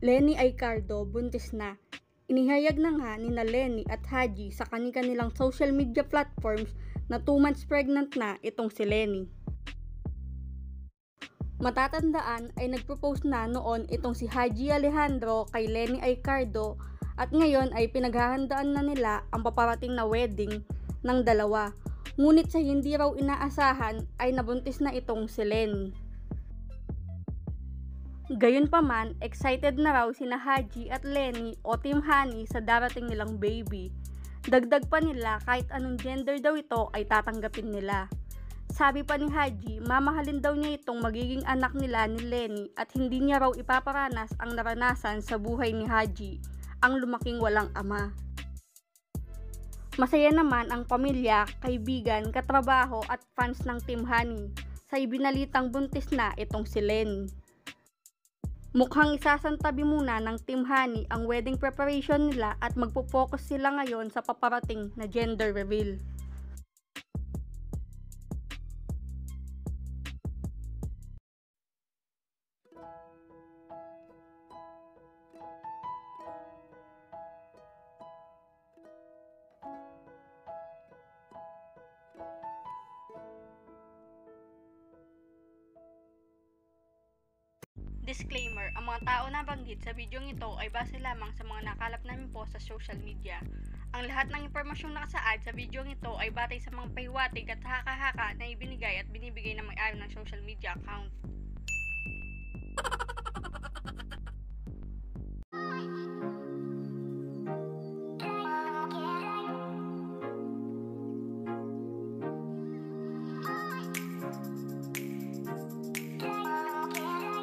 Lenny Aicardo buntis na. Inihayag na nga nina Lenny at Haji sa kanilang social media platforms na 2 months pregnant na itong si Lenny. Matatandaan ay nagpropose na noon itong si Haji Alejandro kay Lenny Aicardo at ngayon ay pinaghahandaan na nila ang paparating na wedding ng dalawa. Ngunit sa hindi raw inaasahan ay nabuntis na itong si Lenny. Gayunpaman, excited na raw sina Haji at Lenny o Team Honey sa darating nilang baby. Dagdag pa nila kahit anong gender daw ito ay tatanggapin nila. Sabi pa ni Haji, mamahalin daw niya itong magiging anak nila ni Lenny at hindi niya raw ipaparanas ang naranasan sa buhay ni Haji, ang lumaking walang ama. Masaya naman ang pamilya, kaibigan, katrabaho at fans ng Team Honey sa ibinalitang buntis na itong si Lenny. Mukhang isasantabi muna ng Team Honey ang wedding preparation nila at magpo-focus sila ngayon sa paparating na gender reveal. Disclaimer, ang mga tao na banggit sa bidyong ito ay base lamang sa mga nakalap namin po sa social media. Ang lahat ng impormasyong nakasaad sa bidyong ito ay batay sa mga pahiwatig at haka-haka na ibinigay at binibigay ng may-ari ng social media account.